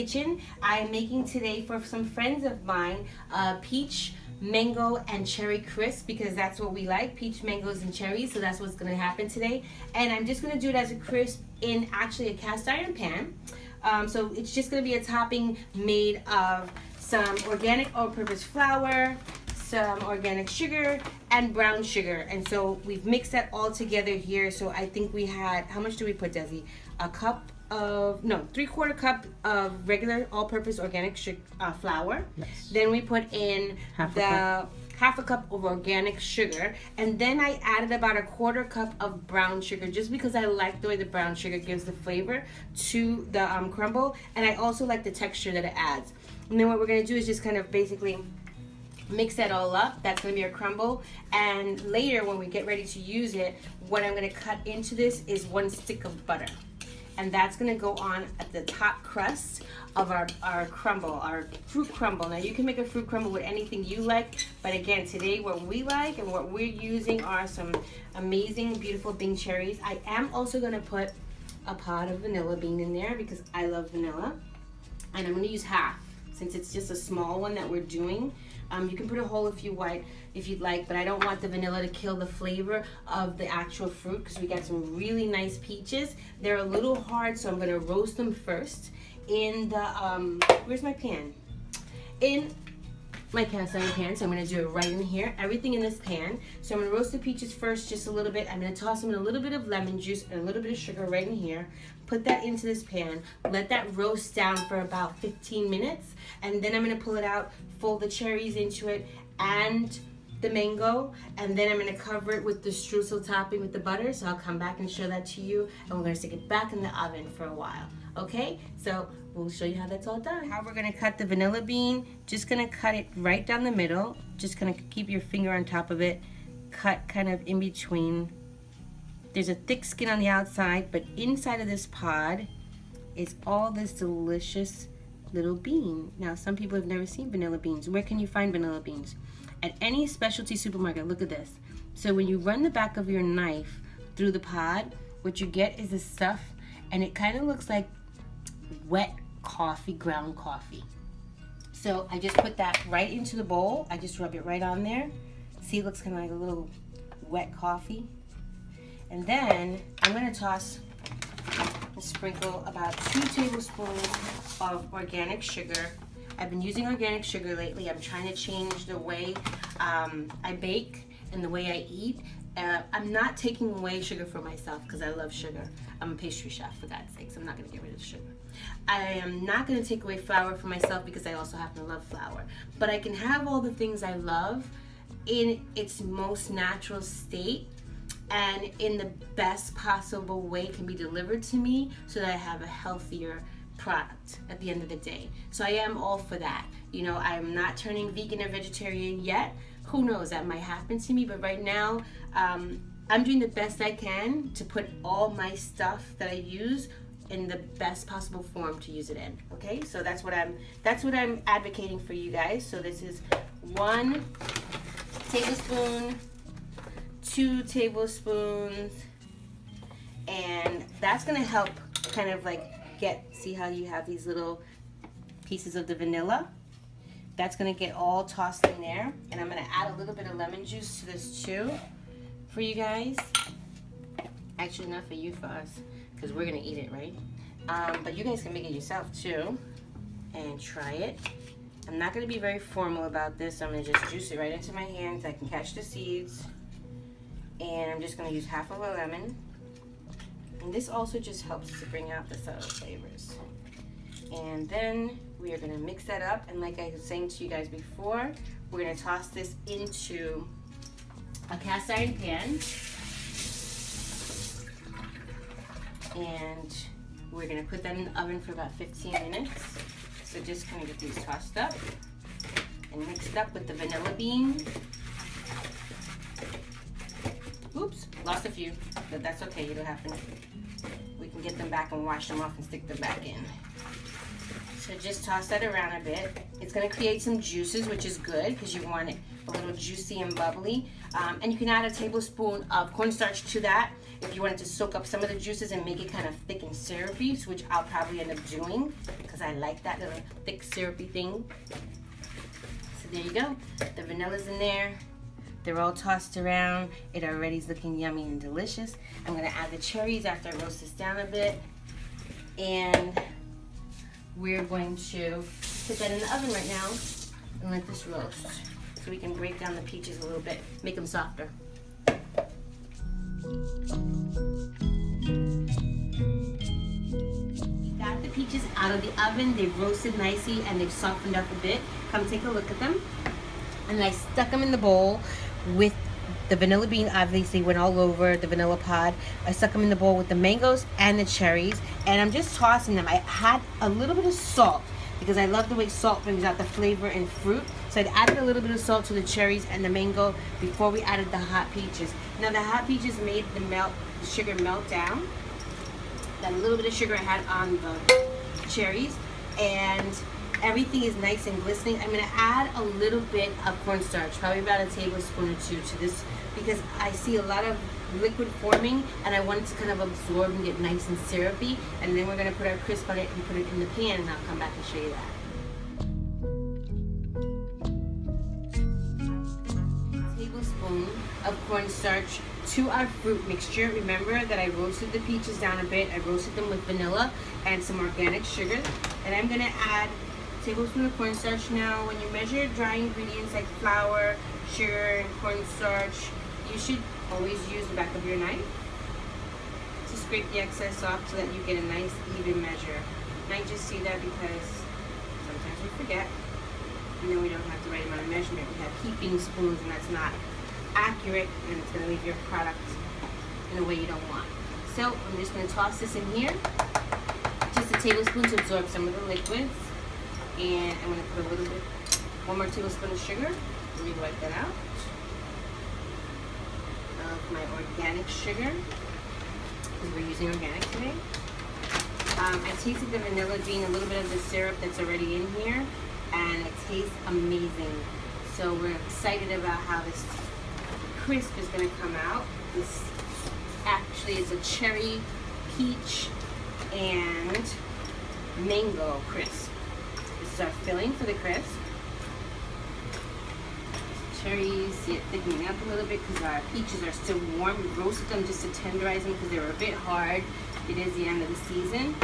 kitchen. I'm making today for some friends of mine peach, mango, and cherry crisp, because that's what we like, peach, mangoes, and cherries. So that's what's going to happen today. And I'm just going to do it as a crisp in actually a cast iron pan. So it's just going to be a topping made of some organic all-purpose flour, some organic sugar, and brown sugar. And so we've mixed that all together here. So I think we had, how much do we put, Desi? A cup of, no, 3/4 cup of regular all-purpose organic flour. Yes. Then we put in half a cup of organic sugar, and then I added about a 1/4 cup of brown sugar, just because I like the way the brown sugar gives the flavor to the crumble, and I also like the texture that it adds. And then what we're gonna do is just kind of basically mix that all up. That's gonna be our crumble. And later when we get ready to use it, what I'm gonna cut into this is 1 stick of butter. And that's gonna go on at the top crust of our crumble, our fruit crumble. Now you can make a fruit crumble with anything you like, but again, today what we like and what we're using are some amazing, beautiful Bing cherries. I am also gonna put a pod of vanilla bean in there because I love vanilla. And I'm gonna use half, since it's just a small one that we're doing. You can put a whole if you'd like, but I don't want the vanilla to kill the flavor of the actual fruit, because we got some really nice peaches. They're a little hard, so I'm gonna roast them first in the, where's my pan? In my cast iron pan, so I'm gonna do it right in here. Everything in this pan. So I'm gonna roast the peaches first, just a little bit. I'm gonna toss them in a little bit of lemon juice and a little bit of sugar right in here. Put that into this pan. Let that roast down for about 15 minutes. And then I'm gonna pull it out, fold the cherries into it and the mango. And then I'm gonna cover it with the streusel topping with the butter. So I'll come back and show that to you. And we're gonna stick it back in the oven for a while. Okay, so we'll show you how that's all done. How we're gonna cut the vanilla bean, just gonna cut it right down the middle. Just gonna keep your finger on top of it. Cut kind of in between. There's a thick skin on the outside, but inside of this pod is all this delicious little bean. Now, some people have never seen vanilla beans. Where can you find vanilla beans? At any specialty supermarket. Look at this. So when you run the back of your knife through the pod, what you get is this stuff, and it kind of looks like wet coffee, ground coffee. So I just put that right into the bowl. I just rub it right on there. See, it looks kind of like a little wet coffee. And then I'm gonna toss and sprinkle about 2 tablespoons of organic sugar. I've been using organic sugar lately. I'm trying to change the way I bake and the way I eat. I'm not taking away sugar for myself because I love sugar. I'm a pastry chef, for God's sakes. I'm not gonna get rid of the sugar. I am not gonna take away flour for myself because I also happen to love flour. But I can have all the things I love in its most natural state and in the best possible way it can be delivered to me, so that I have a healthier product at the end of the day. So I am all for that. You know, I'm not turning vegan or vegetarian yet. Who knows, that might happen to me, but right now I'm doing the best I can to put all my stuff that I use in the best possible form to use it in. Okay, so that's what I'm advocating for you guys. So this is 1 tablespoon, 2 tablespoons, and that's gonna help kind of like see how you have these little pieces of the vanilla. That's gonna get all tossed in there, and I'm gonna add a little bit of lemon juice to this too for you guys. Actually, not for you, for us, because we're gonna eat it, right? But you guys can make it yourself too and try it. I'm not gonna be very formal about this. I'm gonna just juice it right into my hands. I can catch the seeds. And I'm just gonna use half of a lemon. And this also just helps to bring out the subtle flavors. And then we are gonna mix that up. And like I was saying to you guys before, we're gonna toss this into a cast iron pan. And we're gonna put that in the oven for about 15 minutes. So just kind of get these tossed up and mixed up with the vanilla bean. Oops, lost a few, but that's okay, it'll happen. We can get them back and wash them off and stick them back in. So just toss that around a bit. It's gonna create some juices, which is good because you want it a little juicy and bubbly. And you can add a tablespoon of cornstarch to that if you wanted to soak up some of the juices and make it kind of thick and syrupy, which I'll probably end up doing because because I like that little thick syrupy thing. So there you go. The vanilla's in there. They're all tossed around. It already is looking yummy and delicious. I'm gonna add the cherries after I roast this down a bit. And we're going to put that in the oven right now and let this roast so we can break down the peaches a little bit, make them softer. Got the peaches out of the oven. They've roasted nicely and they've softened up a bit. Come take a look at them. And I stuck them in the bowl with the vanilla bean. Obviously went all over the vanilla pod. I stuck them in the bowl with the mangoes and the cherries, and I'm just tossing them. I had a little bit of salt because I love the way salt brings out the flavor in fruit. So I'd added a little bit of salt to the cherries and the mango before we added the hot peaches. Now the hot peaches made the sugar melt down. That little bit of sugar I had on the cherries, and everything is nice and glistening. I'm going to add a little bit of cornstarch, probably about a tablespoon or two to this, because I see a lot of liquid forming and I want it to kind of absorb and get nice and syrupy. And then we're going to put our crisp on it and put it in the pan, and I'll come back and show you that. Tablespoon of cornstarch to our fruit mixture. Remember that I roasted the peaches down a bit. I roasted them with vanilla and some organic sugar. And I'm going to add tablespoon of cornstarch. Now, when you measure dry ingredients like flour, sugar, and cornstarch, you should always use the back of your knife to scrape the excess off so that you get a nice even measure. And I just see that because sometimes we forget, and then we don't have the right amount of measurement. We have heaping spoons, and that's not accurate, and it's going to leave your product in a way you don't want. So I'm just going to toss this in here, just a tablespoon to absorb some of the liquids. And I'm going to put a little bit, one more tablespoon of sugar. Let me wipe that out. Of my organic sugar, because we're using organic today. I tasted the vanilla bean, a little bit of the syrup that's already in here, and it tastes amazing. So we're excited about how this crisp is going to come out. This actually is a cherry, peach, and mango crisp. This is our filling for the crisp. Cherries, see it thickening up a little bit because our peaches are still warm. We roasted them just to tenderize them because they were a bit hard. It is the end of the season.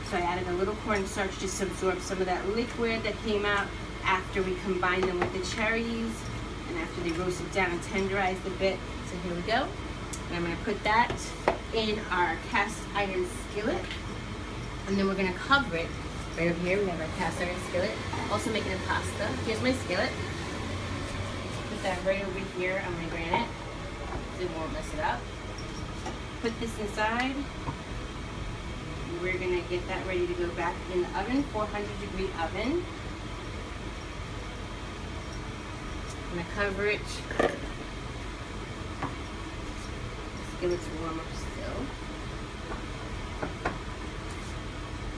So I added a little cornstarch just to absorb some of that liquid that came out after we combined them with the cherries and after they roasted down and tenderized a bit. So here we go. And I'm going to put that in our cast iron skillet. And then we're going to cover it. Right over here we have our cast iron skillet. Also making a pasta. Here's my skillet. Put that right over here on my granite. It won't mess it up. Put this inside. We're going to get that ready to go back in the oven, 400-degree oven. I'm going to cover it. The skillet's warm up still.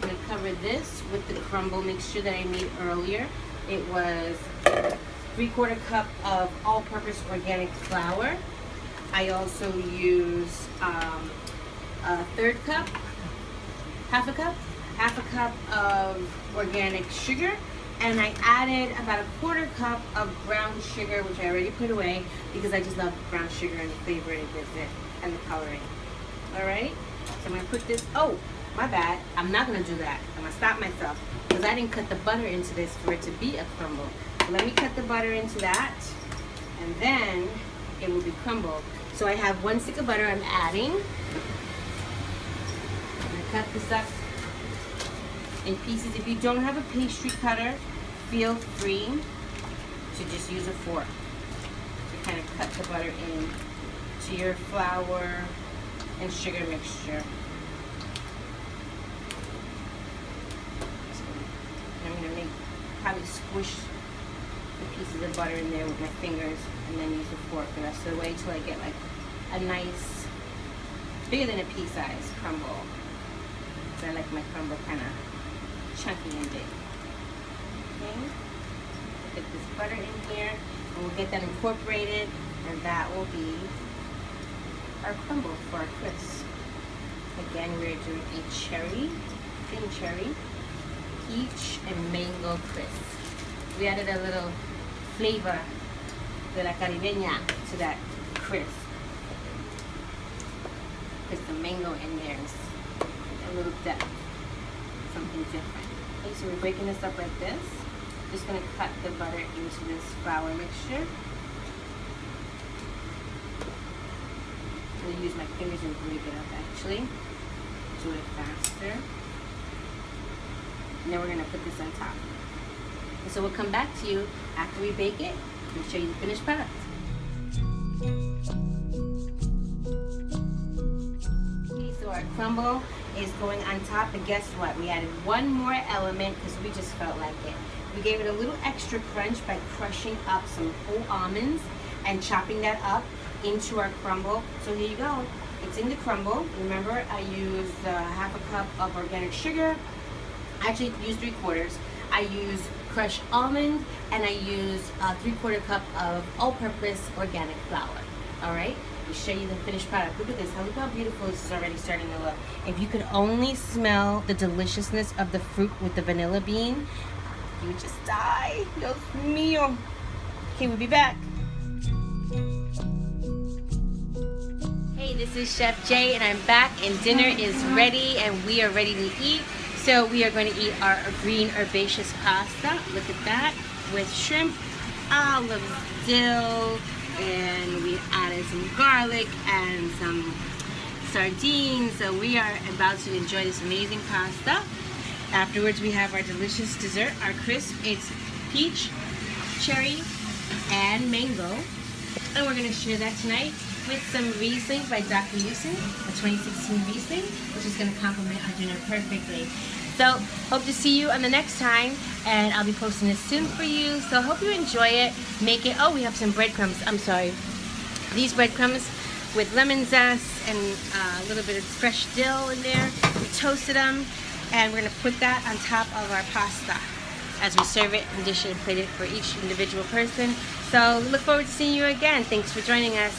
I'm going to cover this with the crumble mixture that I made earlier. It was 3/4 cup of all-purpose organic flour. I also use a third cup, half a cup of organic sugar, and I added about 1/4 cup of brown sugar, which I already put away because I just love brown sugar and the flavor it gives it and the coloring. All right, so I'm gonna put this. Oh, my bad. I'm not gonna do that. I'm gonna stop myself because I didn't cut the butter into this for it to be a crumble. So let me cut the butter into that, and then it will be crumbled. So I have 1 stick of butter I'm adding. I'm gonna cut this up in pieces. If you don't have a pastry cutter, feel free to just use a fork to kind of cut the butter in to your flour and sugar mixture. I'm going to probably squish the pieces of butter in there with my fingers and then use the fork the rest of the way till I get like a nice, bigger than a pea size crumble. So I like my crumble kind of chunky and big. Okay, get this butter in here and we'll get that incorporated, and that will be our crumble for our crisp. Again, we're doing a cherry, thin cherry. peach and mango crisp. We added a little flavor de la caribeña to that crisp. Put some mango in there, a little depth, something different. Okay, so we're breaking this up like this. Just gonna cut the butter into this flour mixture. I'm gonna use my fingers and break it up actually. Do it faster. And then we're gonna put this on top. And so we'll come back to you after we bake it and show you the finished product. Okay, so our crumble is going on top, and guess what? We added one more element because we just felt like it. We gave it a little extra crunch by crushing up some whole almonds and chopping that up into our crumble. So here you go. It's in the crumble. Remember, I used half a cup of organic sugar. I actually used 3/4. I used crushed almond, and I used a 3/4 cup of all-purpose organic flour. All right. I'll show you the finished product. Look at this. Look how beautiful this is already starting to look. If you could only smell the deliciousness of the fruit with the vanilla bean, you would just die. Dios mío. Okay, we'll be back. Hey, this is Chef Jay, and I'm back, and dinner is ready, and we are ready to eat. So we are going to eat our green herbaceous pasta. Look at that, with shrimp, olives, dill, and we added some garlic and some sardines. So we are about to enjoy this amazing pasta. Afterwards, we have our delicious dessert, our crisp. It's peach, cherry, and mango. And we're going to share that tonight with some Riesling by Dr. Yusin, a 2016 Riesling, which is going to complement our dinner perfectly. So, hope to see you on the next time, and I'll be posting this soon for you. So, hope you enjoy it. Make it. Oh, we have some breadcrumbs. I'm sorry. These breadcrumbs with lemon zest and a little bit of fresh dill in there. We toasted them, and we're going to put that on top of our pasta as we serve it and dish it and plate it for each individual person. So, look forward to seeing you again. Thanks for joining us.